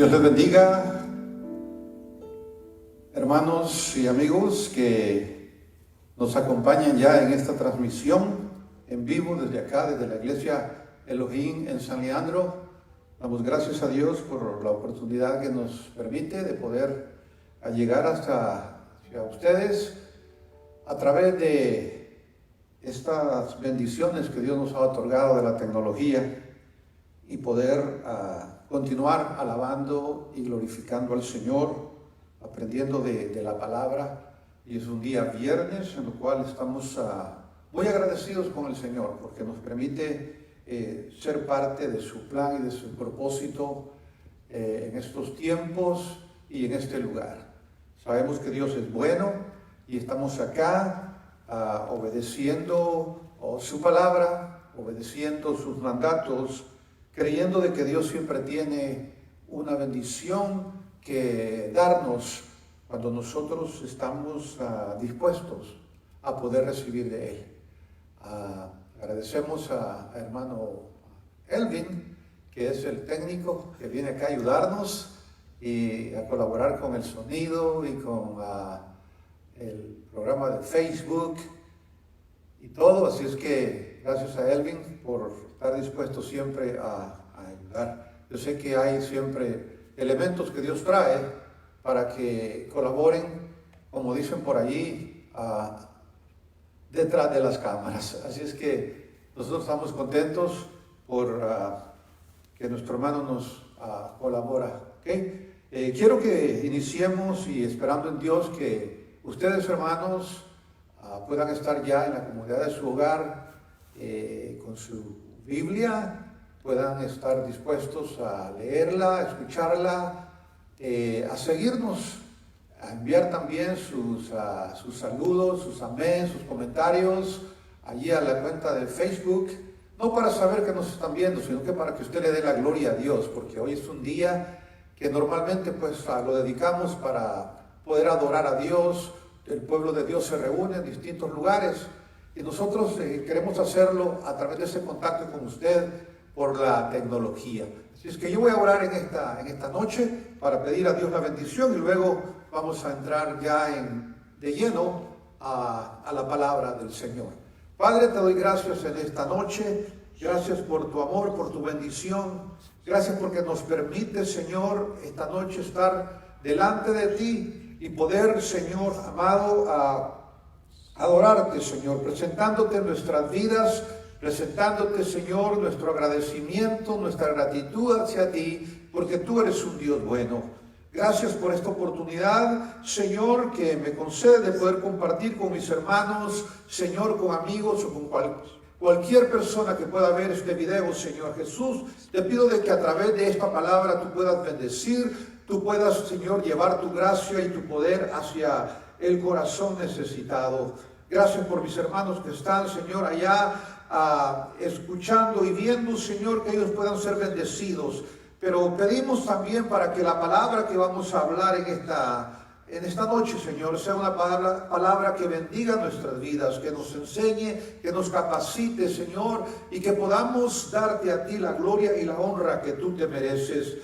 Dios les bendiga, hermanos y amigos que nos acompañan ya en esta transmisión en vivo desde acá, desde la iglesia Elohim en San Leandro. Damos gracias a Dios por la oportunidad que nos permite de poder llegar hacia ustedes a través de estas bendiciones que Dios nos ha otorgado de la tecnología y poder continuar alabando y glorificando al Señor, aprendiendo de la palabra. Y es un día viernes en el cual estamos muy agradecidos con el Señor porque nos permite ser parte de su plan y de su propósito en estos tiempos y en este lugar. Sabemos que Dios es bueno y estamos acá obedeciendo su palabra, obedeciendo sus mandatos, creyendo de que Dios siempre tiene una bendición que darnos cuando nosotros estamos dispuestos a poder recibir de Él. Agradecemos a hermano Elvin, que es el técnico que viene acá a ayudarnos y a colaborar con el sonido y con el programa de Facebook y todo. Así es que gracias a Elvin por estar dispuesto siempre a ayudar. Yo sé que hay siempre elementos que Dios trae para que colaboren, como dicen por allí, detrás de las cámaras. Así es que nosotros estamos contentos por que nuestro hermano nos colabora. ¿Okay? Quiero que iniciemos y esperando en Dios que ustedes, hermanos, puedan estar ya en la comodidad de su hogar con su Biblia, puedan estar dispuestos a leerla, a escucharla, a seguirnos, a enviar también sus saludos, sus amén, sus comentarios allí a la cuenta de Facebook, no para saber que nos están viendo, sino que para que usted le dé la gloria a Dios, porque hoy es un día que normalmente pues lo dedicamos para poder adorar a Dios. El pueblo de Dios se reúne en distintos lugares y nosotros queremos hacerlo a través de ese contacto con usted por la tecnología. Así es que yo voy a orar en esta noche para pedir a Dios la bendición y luego vamos a entrar ya de lleno a la palabra del Señor. Padre, te doy gracias en esta noche. Gracias por tu amor, por tu bendición. Gracias porque nos permite, Señor, esta noche estar delante de ti y poder, Señor amado, adorarte, Señor, presentándote nuestras vidas, presentándote, Señor, nuestro agradecimiento, nuestra gratitud hacia ti, porque tú eres un Dios bueno. Gracias por esta oportunidad, Señor, que me concede de poder compartir con mis hermanos, Señor, con amigos o con cualquier persona que pueda ver este video, Señor Jesús. Te pido de que a través de esta palabra tú puedas bendecir, tú puedas, Señor, llevar tu gracia y tu poder hacia el corazón necesitado. Gracias por mis hermanos que están, Señor, allá escuchando y viendo, Señor, que ellos puedan ser bendecidos. Pero pedimos también para que la palabra que vamos a hablar en esta noche, Señor, sea una palabra que bendiga nuestras vidas, que nos enseñe, que nos capacite, Señor, y que podamos darte a ti la gloria y la honra que tú te mereces.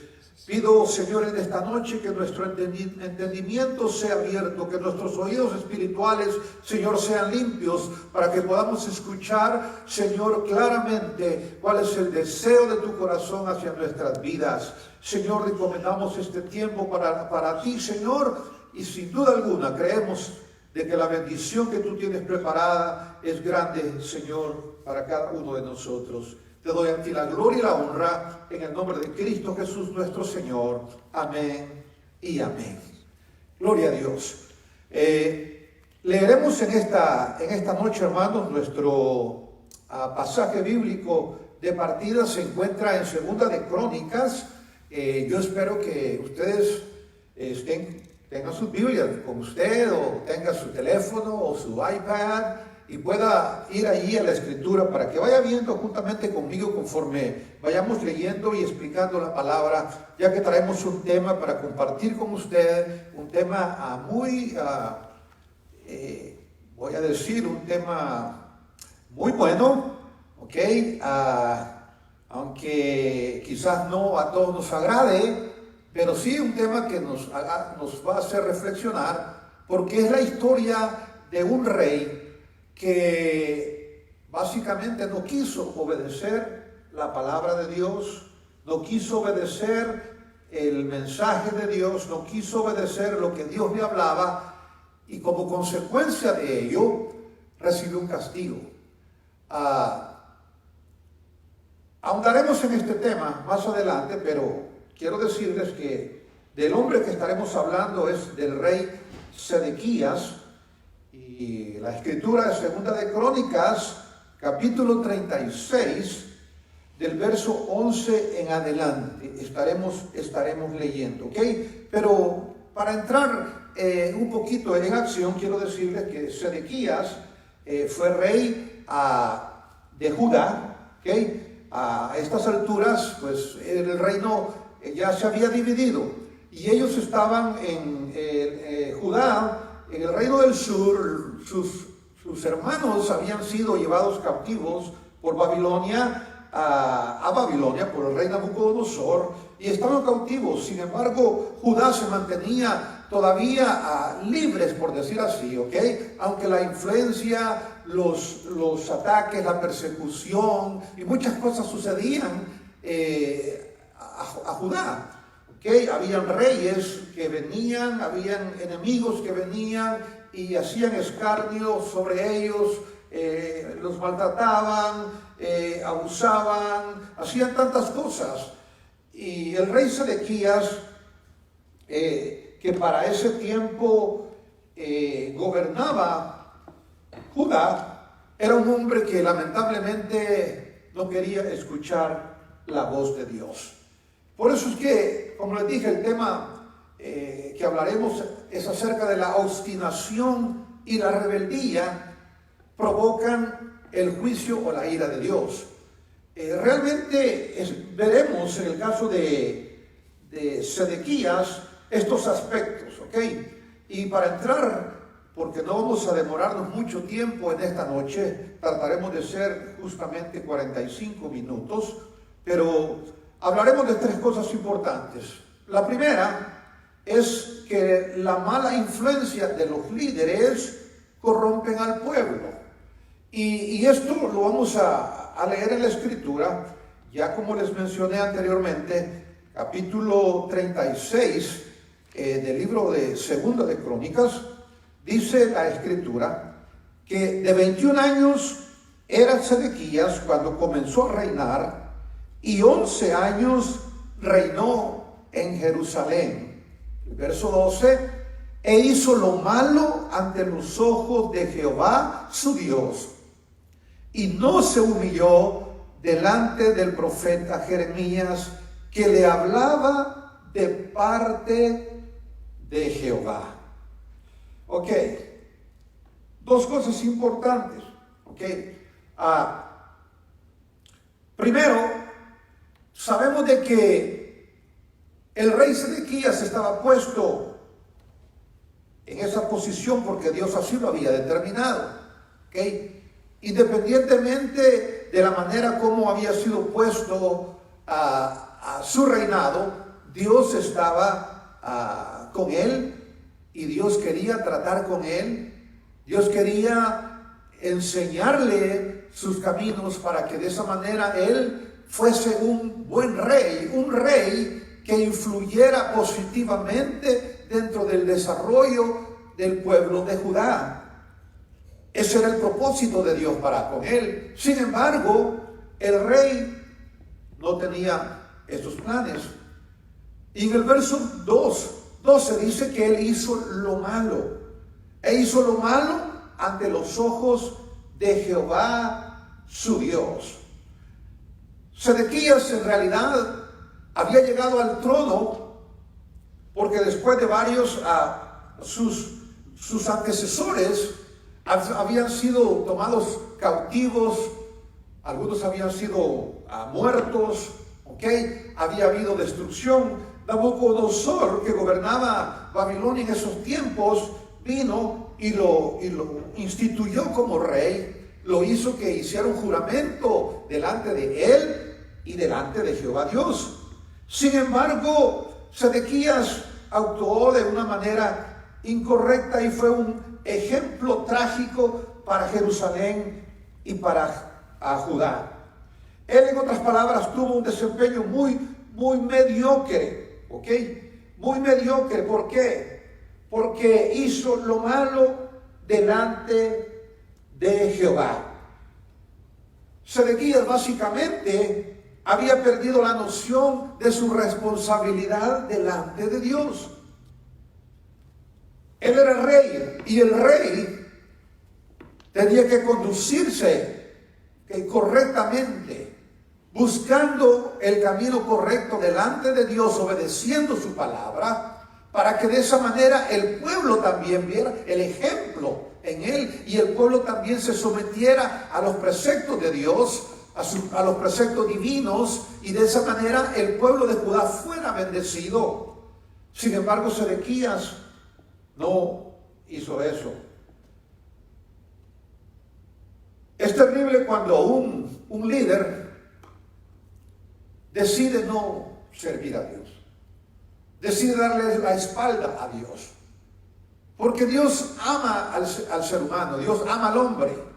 Pido, Señor, en esta noche que nuestro entendimiento sea abierto, que nuestros oídos espirituales, Señor, sean limpios, para que podamos escuchar, Señor, claramente cuál es el deseo de tu corazón hacia nuestras vidas. Señor, recomendamos este tiempo para ti, Señor, y sin duda alguna creemos de que la bendición que tú tienes preparada es grande, Señor, para cada uno de nosotros. Te doy a ti la gloria y la honra en el nombre de Cristo Jesús nuestro Señor. Amén y amén. Gloria a Dios. Leeremos en esta noche, hermanos, nuestro pasaje bíblico de partida se encuentra en Segunda de Crónicas. Yo espero que ustedes tengan sus Biblias con usted o tengan su teléfono o su iPad y pueda ir allí a la Escritura para que vaya viendo juntamente conmigo conforme vayamos leyendo y explicando la palabra, ya que traemos un tema para compartir con usted, un tema muy, voy a decir, un tema muy bueno, ¿ok? Aunque quizás no a todos nos agrade, pero sí un tema que nos va a hacer reflexionar, porque es la historia de un rey que básicamente no quiso obedecer la palabra de Dios, no quiso obedecer el mensaje de Dios, no quiso obedecer lo que Dios le hablaba, y como consecuencia de ello recibió un castigo. Ahondaremos en este tema más adelante, pero quiero decirles que del hombre que estaremos hablando es del rey Sedequías, y la escritura de Segunda de Crónicas, capítulo 36, del verso 11 en adelante, estaremos leyendo, ¿ok? Pero para entrar un poquito en acción, quiero decirles que Sedequías fue rey de Judá, ¿ok? A estas alturas, pues el reino ya se había dividido, y ellos estaban en Judá, en el reino del sur. Sus hermanos habían sido llevados cautivos por Babilonia, a Babilonia por el rey Nabucodonosor, y estaban cautivos. Sin embargo, Judá se mantenía todavía libres, por decir así, ¿ok? Aunque la influencia, los ataques, la persecución y muchas cosas sucedían a Judá, ¿ok? Habían reyes que venían, habían enemigos que venían y hacían escarnio sobre ellos, los maltrataban, abusaban, hacían tantas cosas. Y el rey Sedequías, que para ese tiempo gobernaba Judá, era un hombre que lamentablemente no quería escuchar la voz de Dios. Por eso es que, como les dije, el tema que hablaremos es acerca de la obstinación y la rebeldía provocan el juicio o la ira de Dios. Realmente veremos en el caso de Sedequías estos aspectos, ¿ok? Y para entrar, porque no vamos a demorarnos mucho tiempo en esta noche, trataremos de ser justamente 45 minutos, pero hablaremos de tres cosas importantes. La primera es que la mala influencia de los líderes corrompen al pueblo. Y esto lo vamos a leer en la Escritura, ya como les mencioné anteriormente, capítulo 36 del libro de Segunda de Crónicas. Dice la Escritura que de 21 años era Sedequías cuando comenzó a reinar, y 11 años reinó en Jerusalén. El verso 12: e hizo lo malo ante los ojos de Jehová su Dios, y no se humilló delante del profeta Jeremías, que le hablaba de parte de Jehová. Ok, dos cosas importantes. Ok, primero, sabemos de que el rey Sedequías estaba puesto en esa posición porque Dios así lo había determinado. ¿Ok? Independientemente de la manera como había sido puesto a su reinado, Dios estaba con él, y Dios quería tratar con él. Dios quería enseñarle sus caminos para que de esa manera él fuese un buen rey, un rey que influyera positivamente dentro del desarrollo del pueblo de Judá. Ese era el propósito de Dios para con él. Sin embargo, el rey no tenía esos planes. Y en el verso 12 dice que él hizo lo malo. E hizo lo malo ante los ojos de Jehová su Dios. Sedequías en realidad había llegado al trono porque después de varios sus antecesores habían sido tomados cautivos, algunos habían sido muertos, ¿ok? Había habido destrucción. Nabucodonosor, que gobernaba Babilonia en esos tiempos, vino y lo instituyó como rey, lo hizo que hiciera un juramento delante de él y delante de Jehová Dios. Sin embargo, Sedequías actuó de una manera incorrecta y fue un ejemplo trágico para Jerusalén y para Judá. Él, en otras palabras, tuvo un desempeño muy mediocre, ¿ok? Muy mediocre. ¿Por qué? Porque hizo lo malo delante de Jehová. Sedequías básicamente había perdido la noción de su responsabilidad delante de Dios. Él era rey y el rey tenía que conducirse correctamente, buscando el camino correcto delante de Dios, obedeciendo su palabra, para que de esa manera el pueblo también viera el ejemplo en él y el pueblo también se sometiera a los preceptos de Dios, a los preceptos divinos, y de esa manera el pueblo de Judá fuera bendecido. Sin embargo, Sedequías no hizo eso. Es terrible cuando un líder decide no servir a Dios, decide darle la espalda a Dios, porque Dios ama al ser humano, Dios ama al hombre,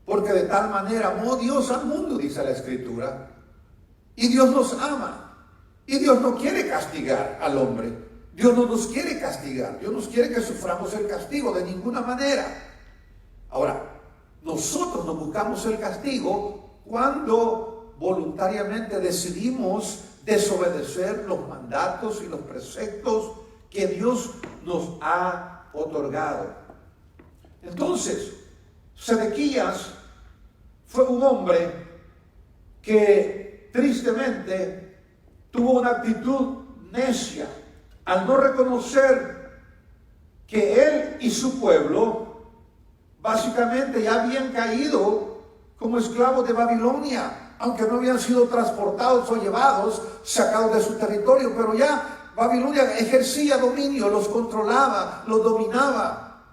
porque de tal manera amó Dios al mundo, dice la Escritura, y Dios nos ama, y Dios no quiere castigar al hombre, Dios no nos quiere castigar, Dios nos quiere que suframos el castigo de ninguna manera. Ahora, nosotros nos buscamos el castigo cuando voluntariamente decidimos desobedecer los mandatos y los preceptos que Dios nos ha otorgado. Entonces, Sedequías fue un hombre que tristemente tuvo una actitud necia al no reconocer que él y su pueblo básicamente ya habían caído como esclavos de Babilonia, aunque no habían sido transportados o llevados, sacados de su territorio, pero ya Babilonia ejercía dominio, los controlaba, los dominaba.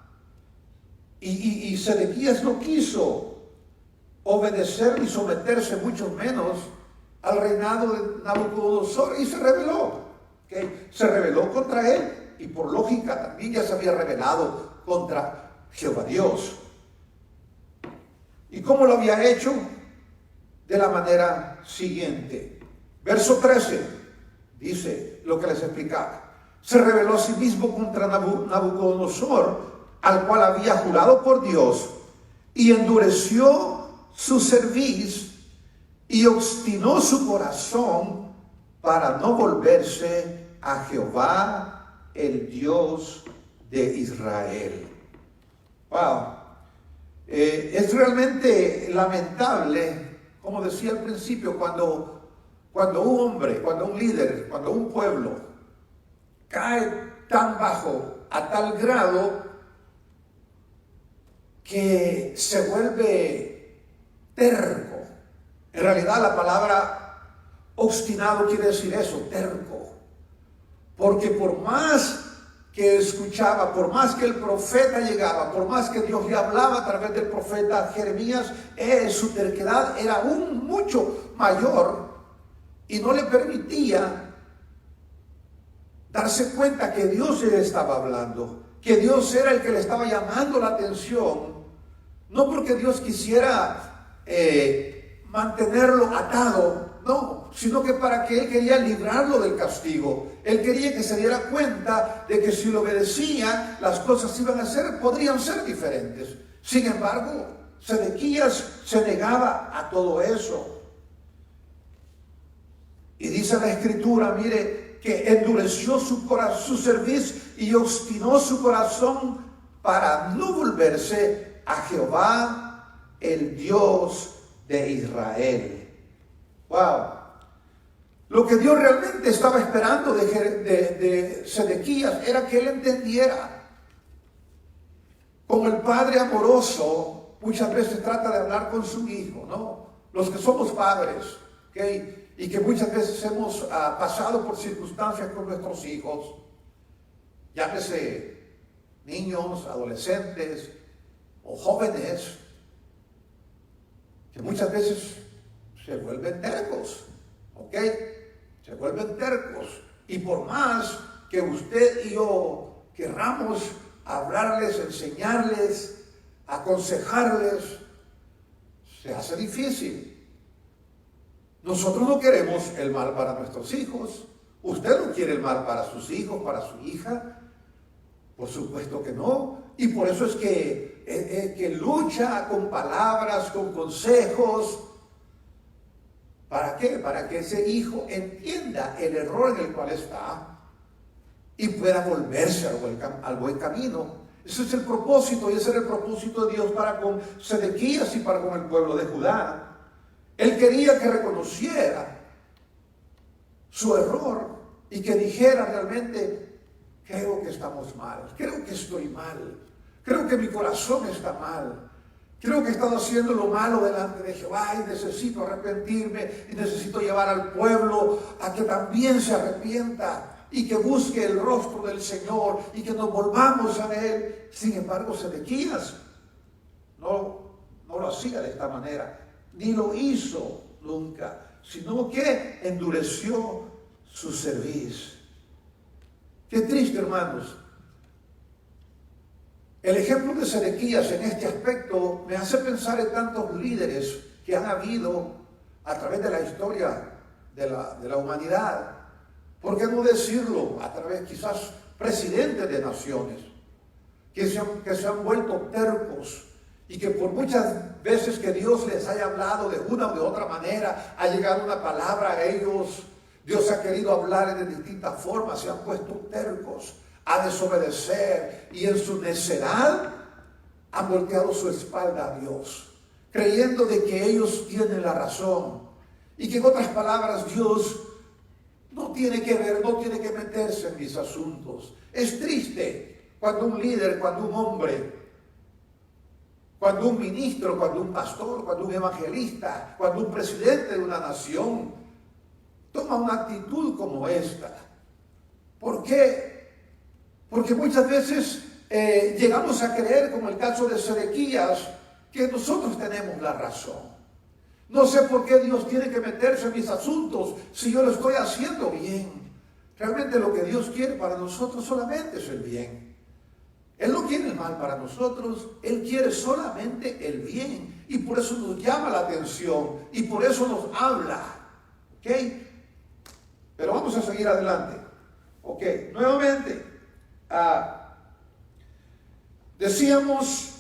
Y Sedequías no quiso obedecer ni someterse, mucho menos al reinado de Nabucodonosor, y se rebeló. ¿Okay? Se rebeló contra él, y por lógica también ya se había rebelado contra Jehová Dios. ¿Y cómo lo había hecho? De la manera siguiente. Verso 13 dice lo que les explicaba. Se rebeló a sí mismo contra Nabucodonosor, al cual había jurado por Dios, y endureció su cerviz y obstinó su corazón para no volverse a Jehová, el Dios de Israel. Wow. Es realmente lamentable, como decía al principio, cuando un hombre, cuando un líder, cuando un pueblo cae tan bajo, a tal grado que se vuelve terco. En realidad la palabra obstinado quiere decir eso, terco. Porque por más que escuchaba, por más que el profeta llegaba, por más que Dios le hablaba a través del profeta Jeremías, su terquedad era aún mucho mayor y no le permitía darse cuenta que Dios le estaba hablando, que Dios era el que le estaba llamando la atención, no porque Dios quisiera mantenerlo atado, no, sino que para que él quería librarlo del castigo. Él quería que se diera cuenta de que si lo obedecía, las cosas podrían ser diferentes. Sin embargo, Sedequías se negaba a todo eso. Y dice la Escritura, mire, que endureció su cerviz y obstinó su corazón para no volverse a Jehová, el Dios de Israel. Wow. Lo que Dios realmente estaba esperando de Sedequías era que él entendiera. Como el padre amoroso muchas veces trata de hablar con su hijo, ¿no? Los que somos padres, ¿okay? Y que muchas veces hemos pasado por circunstancias con nuestros hijos, llámese niños, adolescentes o jóvenes, que muchas veces se vuelven tercos, ¿ok? se vuelven tercos. Y por más que usted y yo querramos hablarles, enseñarles, aconsejarles, se hace difícil. Nosotros no queremos el mal para nuestros hijos. ¿Usted no quiere el mal para sus hijos, para su hija? Por supuesto que no. Y por eso es que lucha con palabras, con consejos. ¿Para qué? Para que ese hijo entienda el error en el cual está y pueda volverse al buen camino. Ese es el propósito, y ese era el propósito de Dios para con Sedequías y para con el pueblo de Judá. Él quería que reconociera su error y que dijera realmente: creo que estamos mal, creo que estoy mal, creo que mi corazón está mal, creo que he estado haciendo lo malo delante de Jehová y necesito arrepentirme y necesito llevar al pueblo a que también se arrepienta y que busque el rostro del Señor y que nos volvamos a Él. Sin embargo, Sedequías no lo hacía de esta manera, ni lo hizo nunca, sino que endureció su cerviz. Qué triste, hermanos. El ejemplo de Sedequías en este aspecto me hace pensar en tantos líderes que han habido a través de la historia de la humanidad. ¿Por qué no decirlo? A través quizás presidentes de naciones que se han vuelto tercos y que por muchas veces que Dios les haya hablado de una o de otra manera, ha llegado una palabra a ellos, Dios ha querido hablar de distintas formas, se han puesto tercos a desobedecer y en su necedad han volteado su espalda a Dios, creyendo de que ellos tienen la razón y que en otras palabras Dios no tiene que ver, no tiene que meterse en mis asuntos. Es triste cuando un líder, cuando un hombre, cuando un ministro, cuando un pastor, cuando un evangelista, cuando un presidente de una nación toma una actitud como esta. ¿Por qué? Porque muchas veces llegamos a creer, como el caso de Sedequías, que nosotros tenemos la razón. No sé por qué Dios tiene que meterse en mis asuntos si yo lo estoy haciendo bien. Realmente lo que Dios quiere para nosotros solamente es el bien. Él no quiere el mal para nosotros, Él quiere solamente el bien. Y por eso nos llama la atención y por eso nos habla. ¿Ok? Pero vamos a seguir adelante. ¿Ok? Nuevamente, decíamos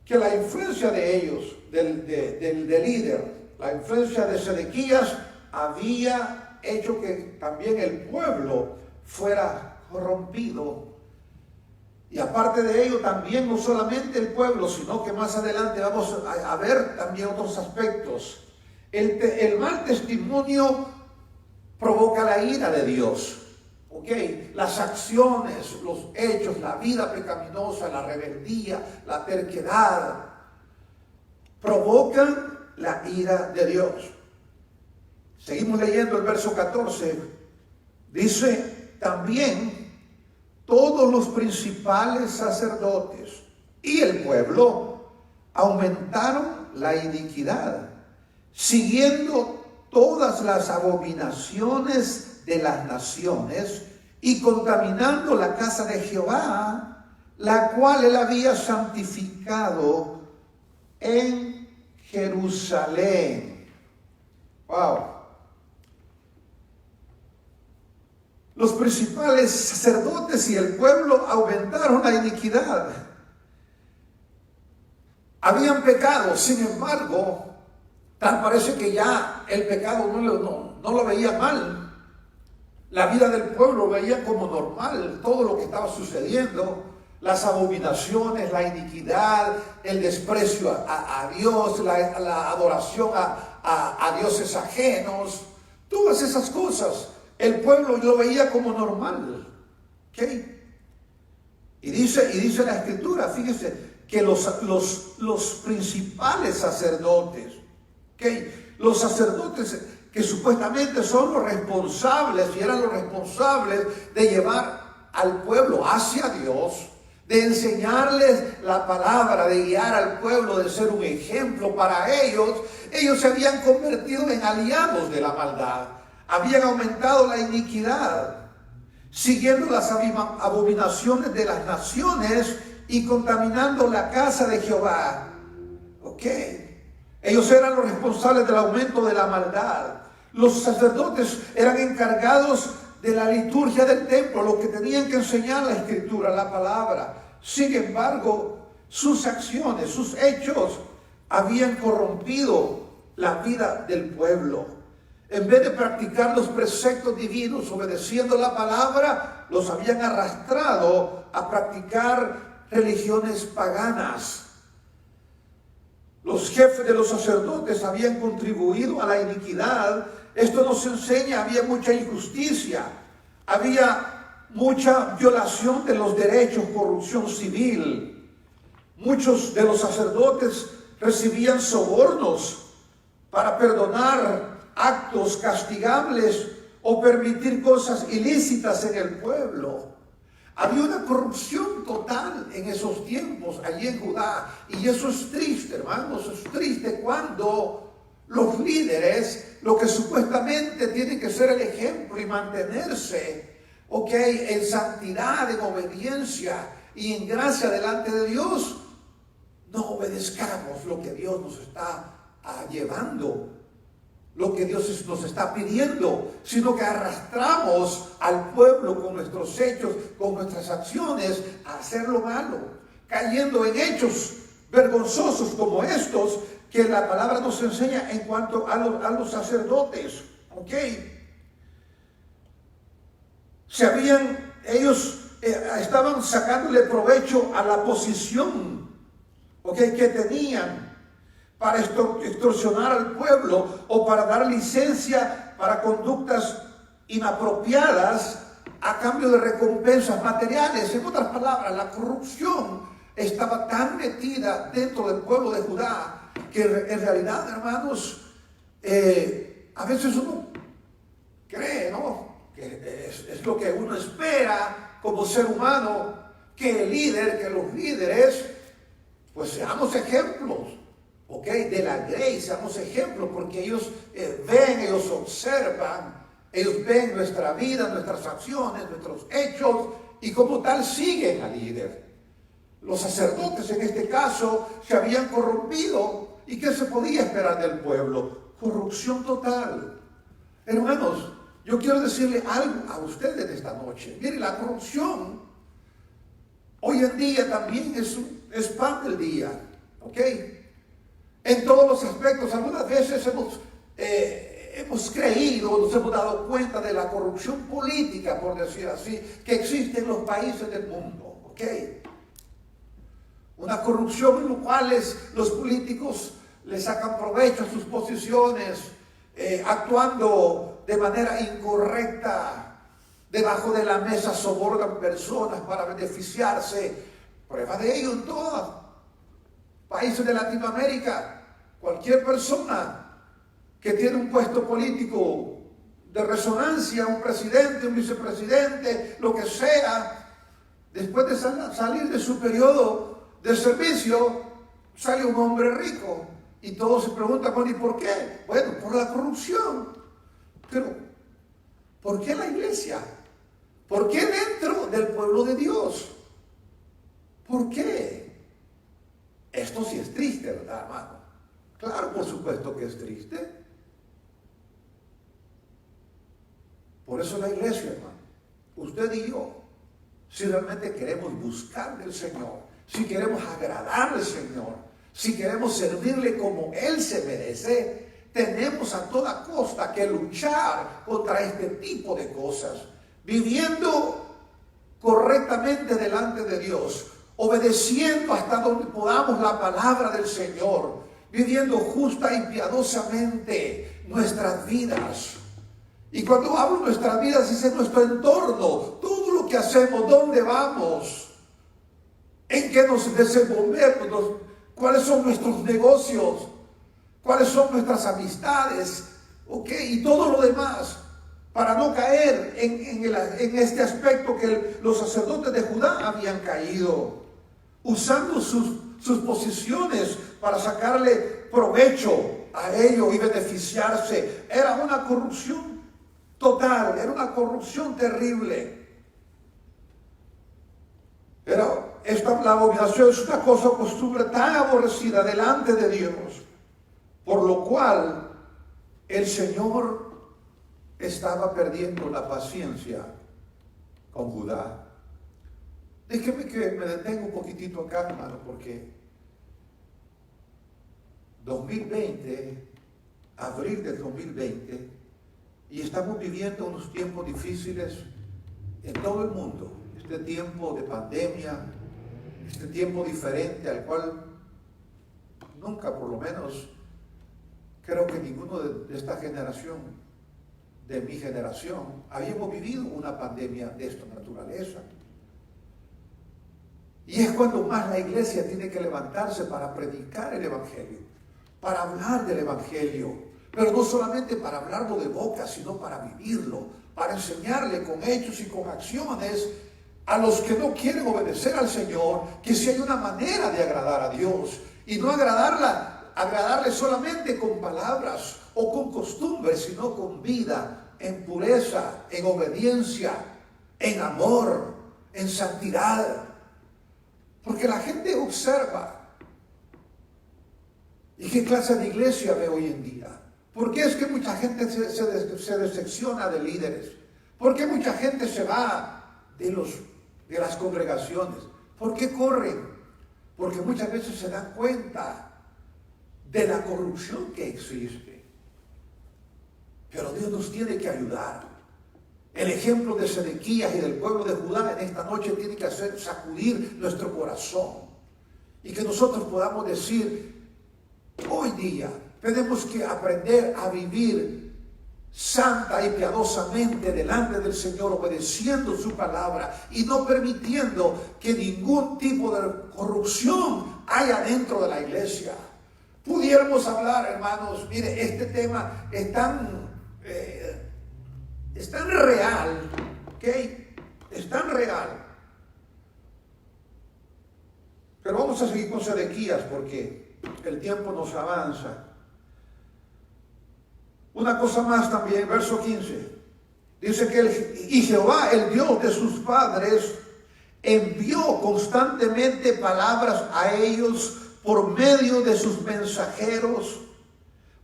que la influencia de ellos, del líder, la influencia de Sedequías había hecho que también el pueblo fuera corrompido. Y aparte de ello, también no solamente el pueblo, sino que más adelante vamos a ver también otros aspectos. El mal testimonio provoca la ira de Dios. ¿Okay? Las acciones, los hechos, la vida pecaminosa, la rebeldía, la terquedad, provocan la ira de Dios. Seguimos leyendo el verso 14. Dice: también todos los principales sacerdotes y el pueblo aumentaron la iniquidad, siguiendo todas las abominaciones de las naciones y contaminando la casa de Jehová, la cual él había santificado en Jerusalén. Wow. Los principales sacerdotes y el pueblo aumentaron la iniquidad. Habían pecado, sin embargo, tal parece que ya el pecado no lo veía mal. La vida del pueblo lo veía como normal, todo lo que estaba sucediendo, las abominaciones, la iniquidad, el desprecio a Dios, la adoración a dioses ajenos, todas esas cosas, el pueblo lo veía como normal. ¿Okay? Y dice la Escritura, fíjese, que los principales sacerdotes, ¿okay? Los sacerdotes que supuestamente son los responsables y eran los responsables de llevar al pueblo hacia Dios, de enseñarles la palabra, de guiar al pueblo, de ser un ejemplo para ellos, ellos se habían convertido en aliados de la maldad. habían aumentado la iniquidad, siguiendo las abominaciones de las naciones y contaminando la casa de Jehová. Ok. Ellos eran los responsables del aumento de la maldad. Los sacerdotes eran encargados de la liturgia del templo, los que tenían que enseñar la escritura, la palabra. Sin embargo, sus acciones, sus hechos habían corrompido la vida del pueblo. En vez de practicar los preceptos divinos, obedeciendo la palabra, los habían arrastrado a practicar religiones paganas. Los jefes de los sacerdotes habían contribuido a la iniquidad. Esto nos enseña, había mucha injusticia, había mucha violación de los derechos, corrupción civil. Muchos de los sacerdotes recibían sobornos para perdonar actos castigables o permitir cosas ilícitas en el pueblo. Había una corrupción total en esos tiempos allí en Judá, y eso es triste, hermanos. Es triste cuando los líderes, lo que supuestamente tienen que ser el ejemplo y mantenerse, en santidad, en obediencia y en gracia delante de Dios, no obedezcamos lo que Dios nos está llevando, lo que Dios nos está pidiendo, sino que arrastramos al pueblo con nuestros hechos, con nuestras acciones, a hacer lo malo, cayendo en hechos vergonzosos como estos que la palabra nos enseña en cuanto a los sacerdotes. Ellos estaban sacándole provecho a la posición que tenían para extorsionar al pueblo o para dar licencia para conductas inapropiadas a cambio de recompensas materiales. En otras palabras, la corrupción estaba tan metida dentro del pueblo de Judá que en realidad, hermanos, a veces uno cree, ¿no?, que es lo que uno espera como ser humano, que los líderes, pues seamos ejemplos. De la grey, seamos ejemplos, porque ellos ven, ellos observan, ellos ven nuestra vida, nuestras acciones, nuestros hechos, y como tal siguen al líder. Los sacerdotes en este caso se habían corrompido, ¿y qué se podía esperar del pueblo? Corrupción total. Hermanos, yo quiero decirle algo a ustedes esta noche. Miren, la corrupción hoy en día también es pan del día, en todos los aspectos. Algunas veces hemos creído, nos hemos dado cuenta de la corrupción política, por decir así, que existe en los países del mundo. Una corrupción en la cual los políticos le sacan provecho a sus posiciones, actuando de manera incorrecta, debajo de la mesa sobornan personas para beneficiarse. Prueba de ello en todas países de Latinoamérica. Cualquier persona que tiene un puesto político de resonancia, un presidente, un vicepresidente, lo que sea, después de salir de su periodo de servicio, sale un hombre rico. Y todos se preguntan, ¿y por qué? Bueno, por la corrupción. Pero, ¿por qué la iglesia? ¿Por qué dentro del pueblo de Dios? ¿Por qué? Esto sí es triste, ¿verdad, hermano? Claro, por supuesto que es triste. Por eso la iglesia, hermano, usted y yo, si realmente queremos buscar del Señor, si queremos agradar al Señor, si queremos servirle como Él se merece, tenemos a toda costa que luchar contra este tipo de cosas, viviendo correctamente delante de Dios, obedeciendo hasta donde podamos la palabra del Señor, viviendo justa y piadosamente nuestras vidas. Y cuando hablo de nuestras vidas, es en nuestro entorno, todo lo que hacemos, dónde vamos, en qué nos desenvolvemos, cuáles son nuestros negocios, cuáles son nuestras amistades, y todo lo demás, para no caer en este aspecto que los sacerdotes de Judá habían caído, usando sus posiciones para sacarle provecho a ello y beneficiarse. Era una corrupción total, era una corrupción terrible. Pero la abominación es una cosa o costumbre tan aborrecida delante de Dios, por lo cual el Señor estaba perdiendo la paciencia con Judá. Déjeme que me detenga un poquitito acá, hermano, porque 2020, abril del 2020, y estamos viviendo unos tiempos difíciles en todo el mundo. Este tiempo de pandemia, este tiempo diferente al cual nunca, por lo menos, creo que ninguno de esta generación, de mi generación, habíamos vivido una pandemia de esta naturaleza. Y es cuando más la iglesia tiene que levantarse para predicar el Evangelio, para hablar del Evangelio, pero no solamente para hablarlo de boca, sino para vivirlo, para enseñarle con hechos y con acciones a los que no quieren obedecer al Señor, que si hay una manera de agradar a Dios, y no agradarle solamente con palabras o con costumbres, sino con vida, en pureza, en obediencia, en amor, en santidad. Porque la gente observa. ¿Y qué clase de iglesia ve hoy en día? ¿Por qué es que mucha gente se decepciona de líderes? ¿Por qué mucha gente se va de las congregaciones? ¿Por qué corren? Porque muchas veces se dan cuenta de la corrupción que existe. Pero Dios nos tiene que ayudar. El ejemplo de Sedequías y del pueblo de Judá en esta noche tiene que hacer sacudir nuestro corazón. Y que nosotros podamos decir, hoy día tenemos que aprender a vivir santa y piadosamente delante del Señor, obedeciendo su palabra y no permitiendo que ningún tipo de corrupción haya dentro de la iglesia. Pudiéramos hablar, hermanos, mire, este tema es tan real, ¿ok? Es tan real. Pero vamos a seguir con Sedequías porque el tiempo nos avanza. Una cosa más también, verso 15. Dice que y Jehová, el Dios de sus padres, envió constantemente palabras a ellos por medio de sus mensajeros,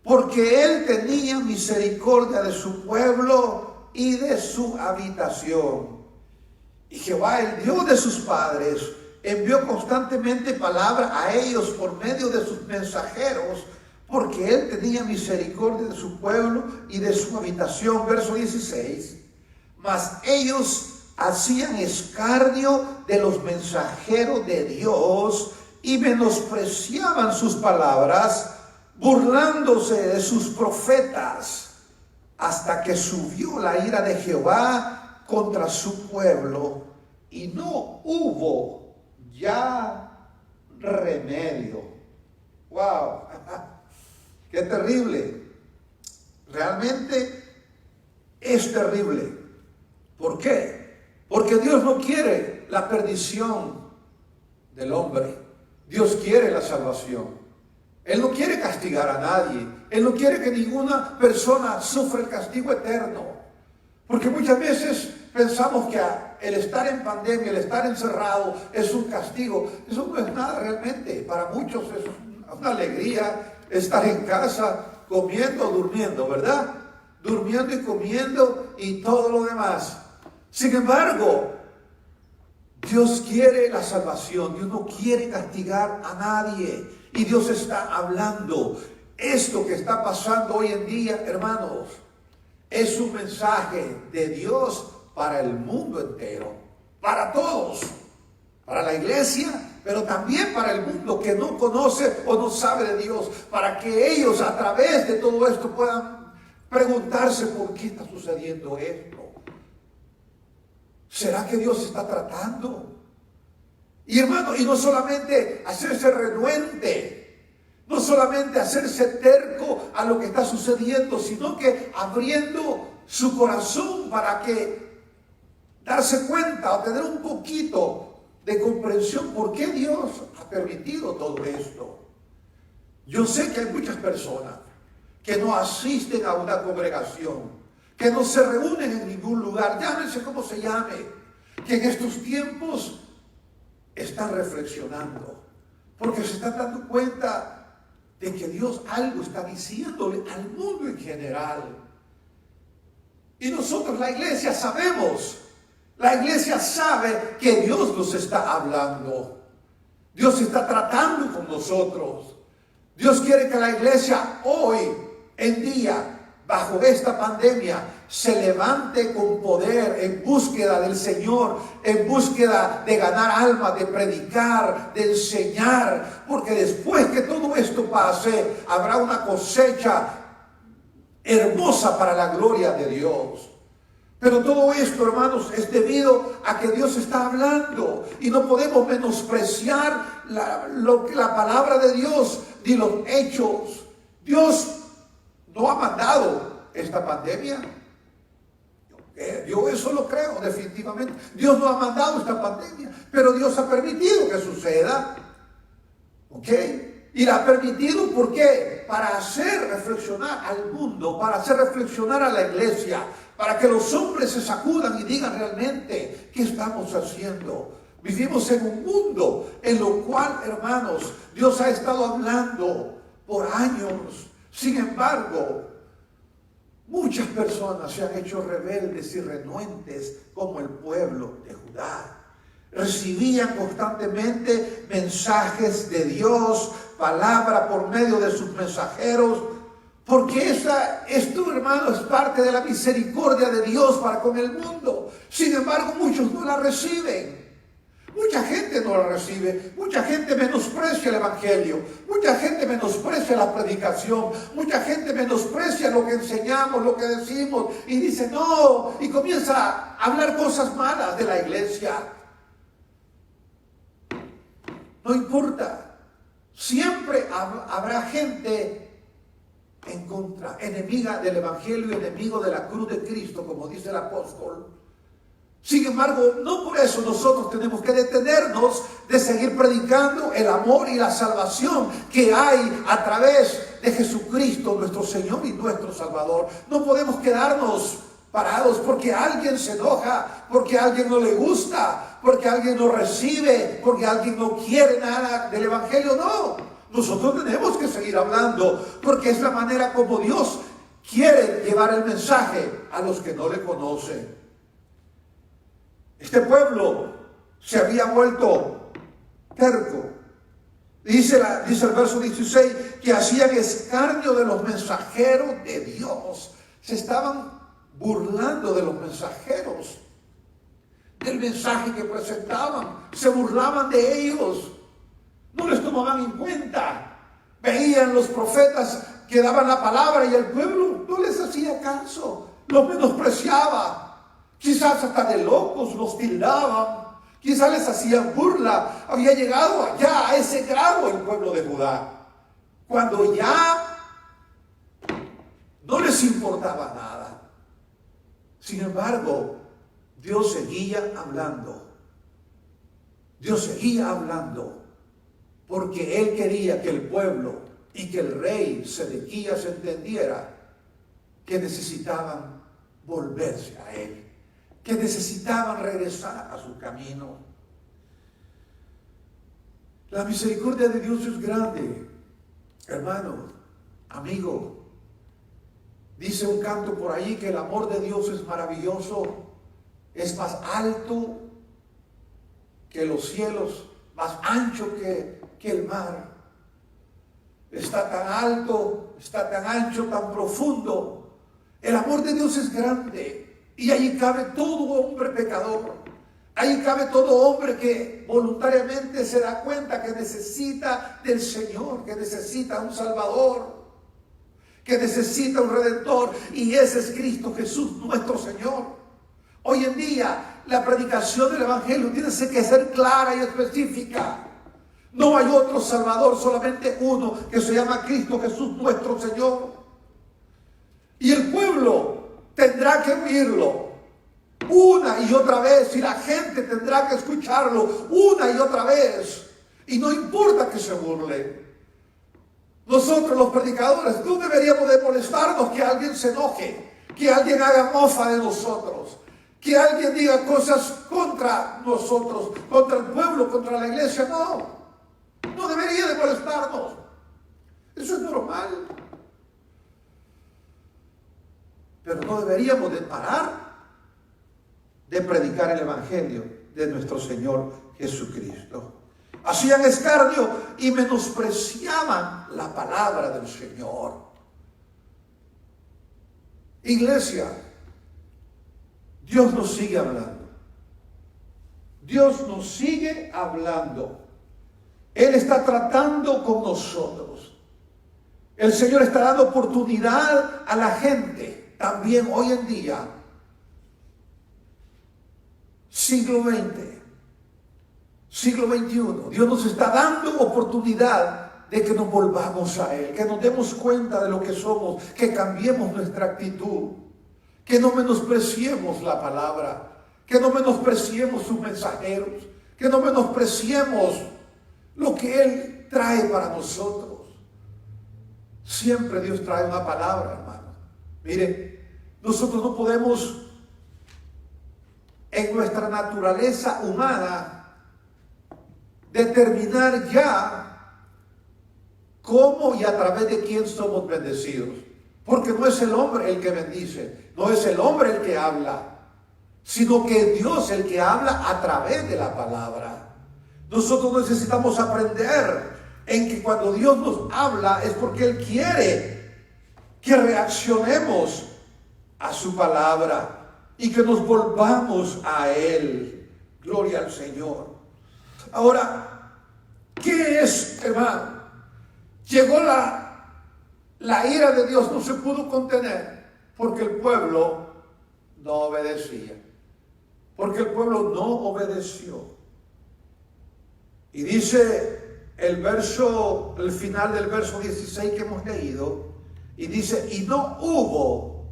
porque él tenía misericordia de su pueblo y de su habitación. Y Jehová, el Dios de sus padres, envió constantemente palabra a ellos por medio de sus mensajeros, porque él tenía misericordia de su pueblo y de su habitación. Verso 16. Mas ellos hacían escarnio de los mensajeros de Dios y menospreciaban sus palabras, burlándose de sus profetas, hasta que subió la ira de Jehová contra su pueblo y no hubo ya remedio. ¡Wow! ¡Qué terrible! Realmente es terrible. ¿Por qué? Porque Dios no quiere la perdición del hombre. Dios quiere la salvación. Él no quiere castigar a nadie. Él no quiere que ninguna persona sufra el castigo eterno. Porque muchas veces pensamos que el estar en pandemia, el estar encerrado es un castigo. Eso no es nada realmente. Para muchos es una alegría estar en casa comiendo, durmiendo, ¿verdad? Durmiendo y comiendo y todo lo demás. Sin embargo, Dios quiere la salvación. Dios no quiere castigar a nadie. Y Dios está hablando. Esto que está pasando hoy en día, hermanos, es un mensaje de Dios para el mundo entero. Para todos. Para la iglesia, pero también para el mundo que no conoce o no sabe de Dios. Para que ellos a través de todo esto puedan preguntarse por qué está sucediendo esto. ¿Será que Dios está tratando? Y hermano, y no solamente hacerse renuente, no solamente hacerse terco a lo que está sucediendo, sino que abriendo su corazón para que darse cuenta o tener un poquito de comprensión por qué Dios ha permitido todo esto. Yo sé que hay muchas personas que no asisten a una congregación, que no se reúnen en ningún lugar, llámese como se llame, que en estos tiempos están reflexionando, porque se están dando cuenta de que Dios algo está diciéndole al mundo en general. Y nosotros, la iglesia, sabemos, la iglesia sabe que Dios nos está hablando. Dios está tratando con nosotros. Dios quiere que la iglesia hoy en día, bajo esta pandemia, se levante con poder en búsqueda del Señor, en búsqueda de ganar almas, de predicar, de enseñar, porque después que todo esto pase, habrá una cosecha hermosa para la gloria de Dios. Pero todo esto, hermanos, es debido a que Dios está hablando y no podemos menospreciar la palabra de Dios ni los hechos. Dios no ha mandado esta pandemia. Yo eso lo creo definitivamente. Dios no ha mandado esta pandemia, pero Dios ha permitido que suceda. ¿Ok? Y la ha permitido, ¿por qué? Para hacer reflexionar al mundo, para hacer reflexionar a la iglesia, para que los hombres se sacudan y digan realmente, ¿qué estamos haciendo? Vivimos en un mundo en lo cual, hermanos, Dios ha estado hablando por años. Sin embargo, muchas personas se han hecho rebeldes y renuentes como el pueblo de Judá. Recibían constantemente mensajes de Dios, palabra por medio de sus mensajeros, porque esto, hermano, es parte de la misericordia de Dios para con el mundo. Sin embargo, muchos no la reciben. Mucha gente no la recibe, mucha gente menosprecia el evangelio, mucha gente menosprecia la predicación, mucha gente menosprecia lo que enseñamos, lo que decimos, y dice no, y comienza a hablar cosas malas de la iglesia. No importa, siempre habrá gente en contra, enemiga del evangelio y enemigo de la cruz de Cristo, como dice el apóstol. Sin embargo, no por eso nosotros tenemos que detenernos de seguir predicando el amor y la salvación que hay a través de Jesucristo, nuestro Señor y nuestro Salvador. No podemos quedarnos parados porque alguien se enoja, porque a alguien no le gusta, porque alguien no recibe, porque alguien no quiere nada del evangelio. No, nosotros tenemos que seguir hablando porque es la manera como Dios quiere llevar el mensaje a los que no le conocen. Este pueblo se había vuelto terco. Dice el verso 16 que hacían escarnio de los mensajeros de Dios. Se estaban burlando de los mensajeros, del mensaje que presentaban. Se burlaban de ellos. No les tomaban en cuenta. Veían los profetas que daban la palabra y el pueblo no les hacía caso. Los menospreciaba. Quizás hasta de locos los tildaban, quizás les hacían burla. Había llegado allá a ese grado el pueblo de Judá, cuando ya no les importaba nada. Sin embargo, Dios seguía hablando. Dios seguía hablando, porque Él quería que el pueblo y que el rey Sedequías entendiera que necesitaban volverse a Él, que necesitaban regresar a su camino. La misericordia de Dios es grande, hermano, amigo. Dice un canto por ahí que el amor de Dios es maravilloso, es más alto que los cielos, más ancho que el mar. Está tan alto, está tan ancho, tan profundo. El amor de Dios es grande. Y allí cabe todo hombre pecador. Ahí cabe todo hombre que voluntariamente se da cuenta que necesita del Señor, que necesita un Salvador, que necesita un Redentor. Y ese es Cristo Jesús, nuestro Señor. Hoy en día, la predicación del Evangelio tiene que ser clara y específica. No hay otro Salvador, solamente uno, que se llama Cristo Jesús, nuestro Señor. Y el pueblo tendrá que oírlo una y otra vez, y la gente tendrá que escucharlo una y otra vez, y no importa que se burle. Nosotros los predicadores no deberíamos de molestarnos que alguien se enoje, que alguien haga mofa de nosotros, que alguien diga cosas contra nosotros, contra el pueblo, contra la iglesia. No debería de molestarnos. Eso es normal. Pero no deberíamos de parar de predicar el evangelio de nuestro Señor Jesucristo. Hacían escarnio y menospreciaban la palabra del Señor. Iglesia, Dios nos sigue hablando. Dios nos sigue hablando. Él está tratando con nosotros. El Señor está dando oportunidad a la gente, también hoy en día, siglo XX, siglo XXI. Dios nos está dando oportunidad de que nos volvamos a Él, que nos demos cuenta de lo que somos, que cambiemos nuestra actitud, que no menospreciemos la palabra, que no menospreciemos sus mensajeros, que no menospreciemos lo que Él trae para nosotros. Siempre Dios trae una palabra, hermano. Mire, nosotros no podemos en nuestra naturaleza humana determinar ya cómo y a través de quién somos bendecidos. Porque no es el hombre el que bendice, no es el hombre el que habla, sino que es Dios el que habla a través de la palabra. Nosotros necesitamos aprender en que cuando Dios nos habla es porque Él quiere que reaccionemos a su palabra y que nos volvamos a Él. Gloria al Señor. Ahora, ¿qué es, hermano? Llegó la ira de Dios, no se pudo contener porque el pueblo no obedecía. Porque el pueblo no obedeció. Y dice el final del verso 16 que hemos leído, y dice, y no hubo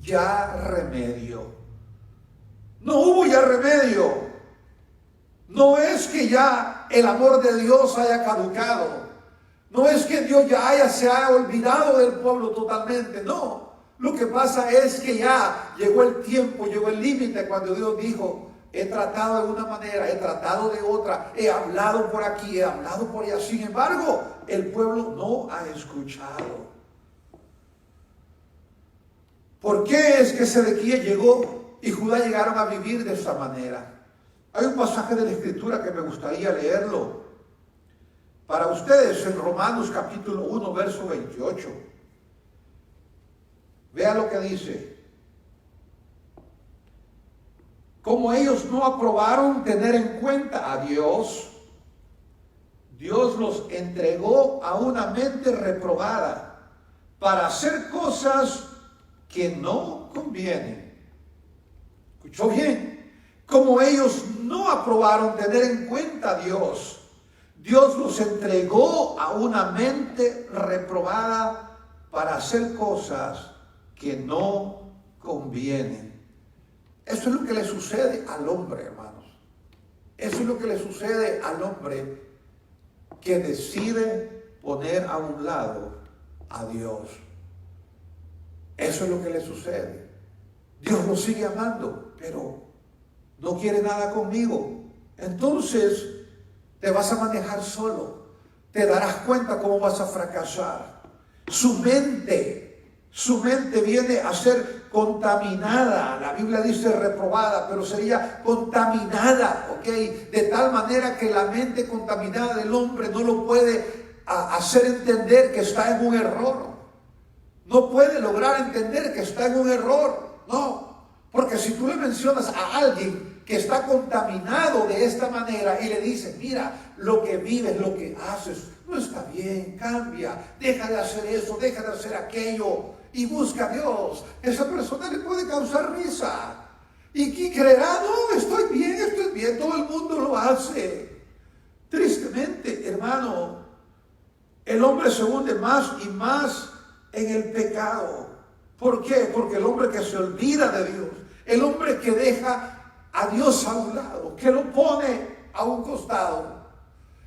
ya remedio. No hubo ya remedio. No es que ya el amor de Dios haya caducado. No es que Dios ya se haya olvidado del pueblo totalmente. No. Lo que pasa es que ya llegó el tiempo, llegó el límite cuando Dios dijo, he tratado de una manera, he tratado de otra, he hablado por aquí, he hablado por allá. Sin embargo, el pueblo no ha escuchado. ¿Por qué es que Sedequías llegó y Judá llegaron a vivir de esa manera? Hay un pasaje de la Escritura que me gustaría leerlo para ustedes en Romanos capítulo 1, verso 28. Vea lo que dice. Como ellos no aprobaron tener en cuenta a Dios, Dios los entregó a una mente reprobada para hacer cosas que no convienen. ¿Escuchó bien? Como ellos no aprobaron tener en cuenta a Dios, Dios los entregó a una mente reprobada para hacer cosas que no convienen. Eso es lo que le sucede al hombre, hermanos. Eso es lo que le sucede al hombre que decide poner a un lado a Dios. Eso es lo que le sucede. Dios lo sigue amando, pero no quiere nada conmigo. Entonces te vas a manejar solo. Te darás cuenta cómo vas a fracasar. Su mente viene a ser contaminada. La Biblia dice reprobada, pero sería contaminada, ¿ok? De tal manera que la mente contaminada del hombre no lo puede hacer entender que está en un error. No puede lograr entender que está en un error. No, porque si tú le mencionas a alguien que está contaminado de esta manera y le dices, mira, lo que vives, lo que haces, no está bien, cambia, deja de hacer eso, deja de hacer aquello y busca a Dios. Esa persona le puede causar risa. ¿Y creerá? No, estoy bien, todo el mundo lo hace. Tristemente, hermano, el hombre se hunde más y más en el pecado. ¿Por qué? Porque el hombre que se olvida de Dios, el hombre que deja a Dios a un lado, que lo pone a un costado,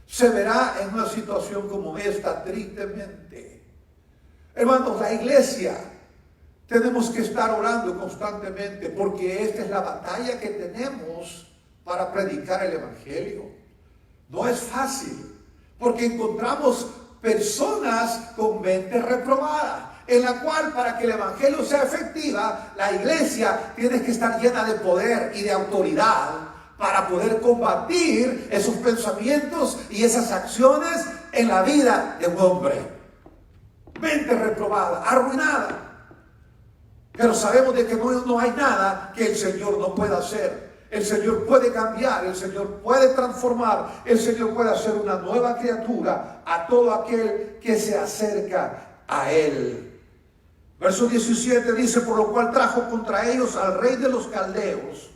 se verá en una situación como esta, tristemente. Hermanos, la iglesia Tenemos que estar orando constantemente porque esta es la batalla que tenemos para predicar el Evangelio. No es fácil porque encontramos personas con mente reprobada, en la cual para que el Evangelio sea efectiva, la iglesia tiene que estar llena de poder y de autoridad para poder combatir esos pensamientos y esas acciones en la vida de un hombre. Mente reprobada, arruinada. Pero sabemos de que no hay nada que el Señor no pueda hacer. El Señor puede cambiar, el Señor puede transformar, el Señor puede hacer una nueva criatura a todo aquel que se acerca a Él. Verso 17 dice, por lo cual trajo contra ellos al rey de los caldeos,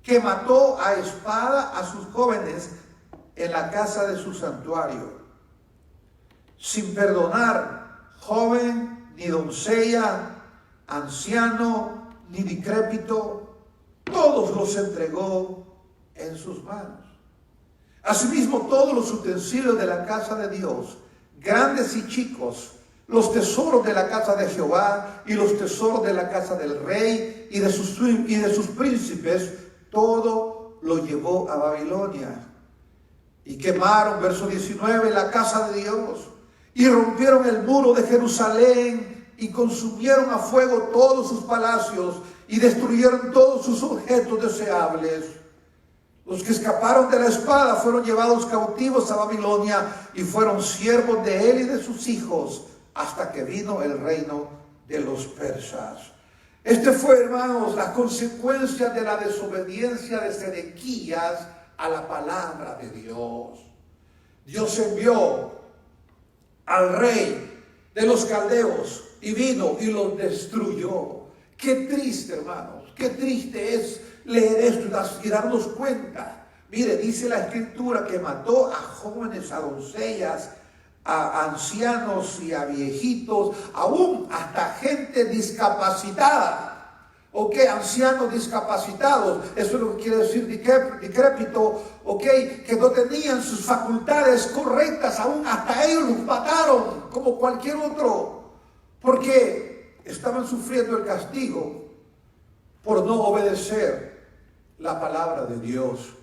que mató a espada a sus jóvenes en la casa de su santuario, sin perdonar joven, ni doncella, anciano, ni decrépito, todos los entregó en sus manos. Asimismo, todos los utensilios de la casa de Dios, grandes y chicos, los tesoros de la casa de Jehová y los tesoros de la casa del rey y de sus príncipes, todo lo llevó a Babilonia. Y quemaron, verso 19, la casa de Dios, y rompieron el muro de Jerusalén, y consumieron a fuego todos sus palacios, y destruyeron todos sus objetos deseables. Los que escaparon de la espada fueron llevados cautivos a Babilonia, y fueron siervos de él y de sus hijos, hasta que vino el reino de los persas. Este fue, hermanos, la consecuencia de la desobediencia de Sedequías a la palabra de Dios. Dios envió al rey de los caldeos y vino y los destruyó. Qué triste, hermanos, qué triste es leer esto y darnos cuenta. Mire, dice la Escritura que mató a jóvenes, a doncellas, a ancianos y a viejitos, aún hasta gente discapacitada. ¿Ok? Ancianos discapacitados, eso es lo que quiere decir decrépito, ¿ok? Que no tenían sus facultades correctas, aún hasta ellos los mataron, como cualquier otro, porque estaban sufriendo el castigo por no obedecer la palabra de Dios.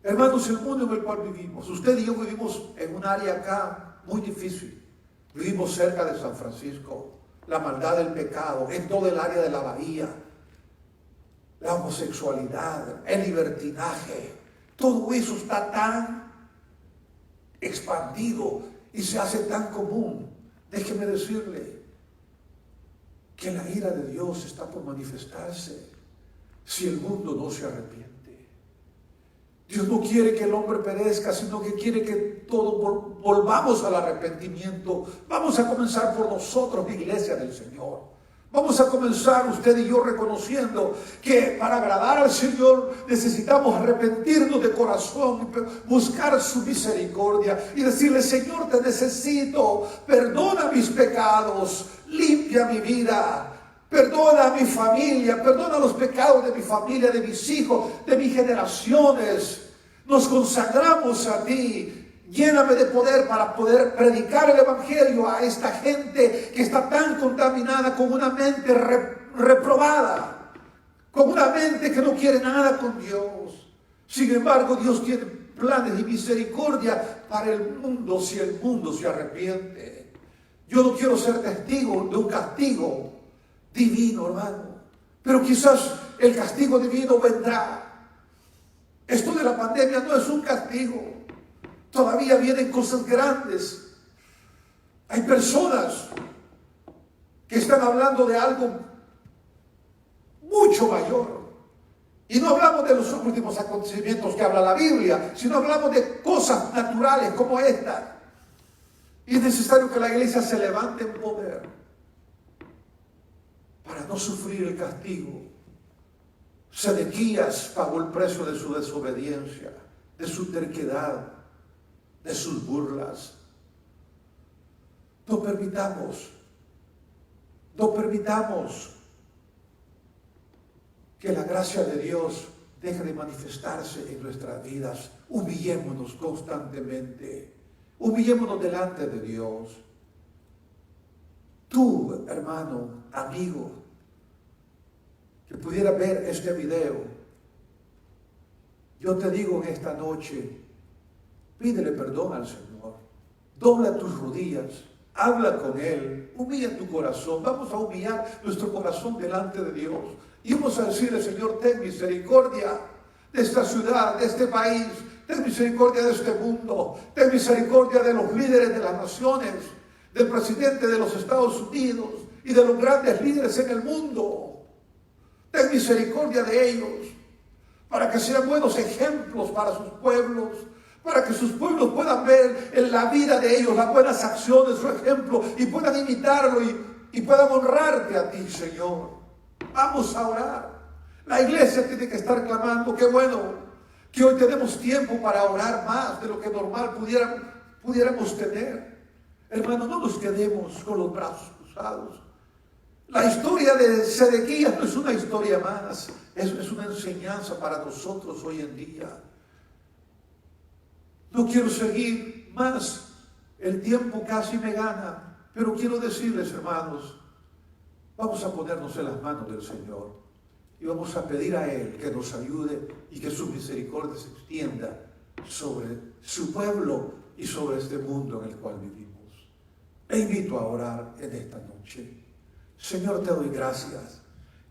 Hermanos, el mundo en el cual vivimos, usted y yo vivimos en un área acá muy difícil. Vivimos cerca de San Francisco, la maldad del pecado, en todo el área de la bahía, la homosexualidad, el libertinaje, todo eso está tan expandido y se hace tan común. Déjeme decirle que la ira de Dios está por manifestarse si el mundo no se arrepiente. Dios no quiere que el hombre perezca, sino que quiere que todos volvamos al arrepentimiento. Vamos a comenzar por nosotros, iglesia del Señor. Vamos a comenzar usted y yo reconociendo que para agradar al Señor necesitamos arrepentirnos de corazón, buscar su misericordia y decirle: Señor, te necesito, perdona mis pecados, limpia mi vida. Perdona a mi familia, perdona los pecados de mi familia, de mis hijos, de mis generaciones. Nos consagramos a ti. Lléname de poder para poder predicar el Evangelio a esta gente que está tan contaminada, con una mente reprobada, con una mente que no quiere nada con Dios. Sin embargo, Dios tiene planes y misericordia para el mundo si el mundo se arrepiente. Yo no quiero ser testigo de un castigo divino, hermano, pero quizás el castigo divino vendrá. Esto de la pandemia no es un castigo. Todavía vienen cosas grandes. Hay personas que están hablando de algo mucho mayor. Y no hablamos de los últimos acontecimientos que habla la Biblia, sino hablamos de cosas naturales como esta. Y es necesario que la iglesia se levante en poder para no sufrir el castigo. Sedequías pagó el precio de su desobediencia, de su terquedad, de sus burlas. No permitamos que la gracia de Dios deje de manifestarse en nuestras vidas. Humillémonos constantemente, humillémonos delante de Dios. Tú, hermano, amigo, que pudiera ver este video, yo te digo en esta noche, pídele perdón al Señor, dobla tus rodillas, habla con Él, humilla tu corazón. Vamos a humillar nuestro corazón delante de Dios y vamos a decirle: Señor, ten misericordia de esta ciudad, de este país, ten misericordia de este mundo, ten misericordia de los líderes de las naciones, del presidente de los Estados Unidos y de los grandes líderes en el mundo. Ten misericordia de ellos, para que sean buenos ejemplos para sus pueblos, para que sus pueblos puedan ver en la vida de ellos las buenas acciones, su ejemplo, y puedan imitarlo y puedan honrarte a ti, Señor. Vamos a orar. La iglesia tiene que estar clamando. Qué bueno que hoy tenemos tiempo para orar más de lo que normal pudiéramos tener. Hermano, no nos quedemos con los brazos cruzados. La historia de Sedequías no es una historia más, es una enseñanza para nosotros hoy en día. No quiero seguir más, el tiempo casi me gana, pero quiero decirles, hermanos, vamos a ponernos en las manos del Señor y vamos a pedir a Él que nos ayude y que su misericordia se extienda sobre su pueblo y sobre este mundo en el cual vivimos. Te invito a orar en esta noche. Señor, te doy gracias.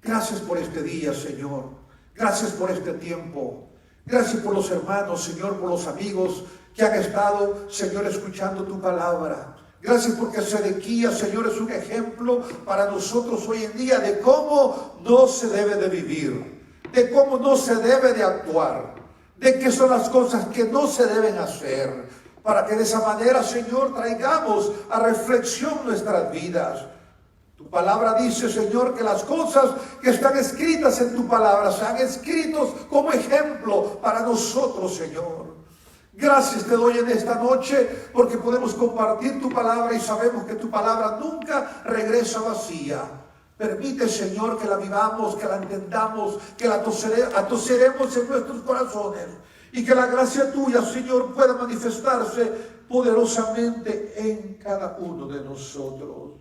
Gracias por este día, Señor. Gracias por este tiempo. Gracias por los hermanos, Señor, por los amigos que han estado, Señor, escuchando tu palabra. Gracias porque Sedequías, Señor, es un ejemplo para nosotros hoy en día de cómo no se debe de vivir, de cómo no se debe de actuar, de qué son las cosas que no se deben hacer, para que de esa manera, Señor, traigamos a reflexión nuestras vidas. Tu palabra dice, Señor, que las cosas que están escritas en tu palabra sean escritos como ejemplo para nosotros, Señor. Gracias te doy en esta noche porque podemos compartir tu palabra y sabemos que tu palabra nunca regresa vacía. Permite, Señor, que la vivamos, que la entendamos, que la atoseremos en nuestros corazones y que la gracia tuya, Señor, pueda manifestarse poderosamente en cada uno de nosotros.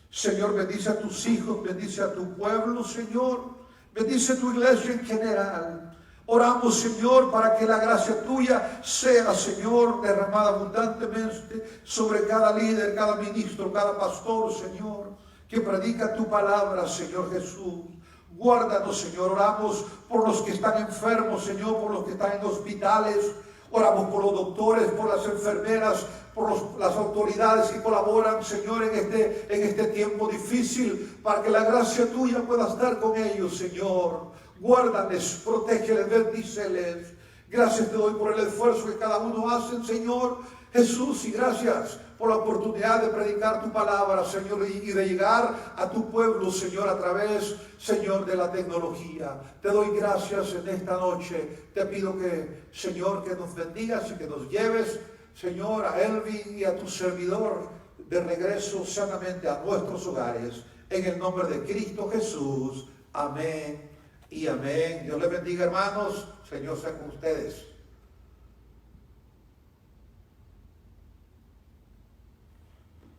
Señor, bendice a tus hijos, bendice a tu pueblo, Señor. Bendice tu iglesia en general. Oramos, Señor, para que la gracia tuya sea, Señor, derramada abundantemente sobre cada líder, cada ministro, cada pastor, Señor, que predica tu palabra, Señor Jesús. Guárdanos, Señor. Oramos por los que están enfermos, Señor, por los que están en hospitales. Oramos por los doctores, por las enfermeras, por las autoridades que colaboran, Señor, en este tiempo difícil, para que la gracia tuya pueda estar con ellos, Señor. Guárdales, protégeles, bendíceles. Gracias te doy por el esfuerzo que cada uno hace, Señor Jesús, y gracias por la oportunidad de predicar tu palabra, Señor, y de llegar a tu pueblo, Señor, a través, Señor, de la tecnología. Te doy gracias en esta noche. Te pido que, Señor, que nos bendigas y que nos lleves, Señor, a Elvin y a tu servidor de regreso sanamente a nuestros hogares. En el nombre de Cristo Jesús. Amén y amén. Dios les bendiga, hermanos. Señor sea con ustedes.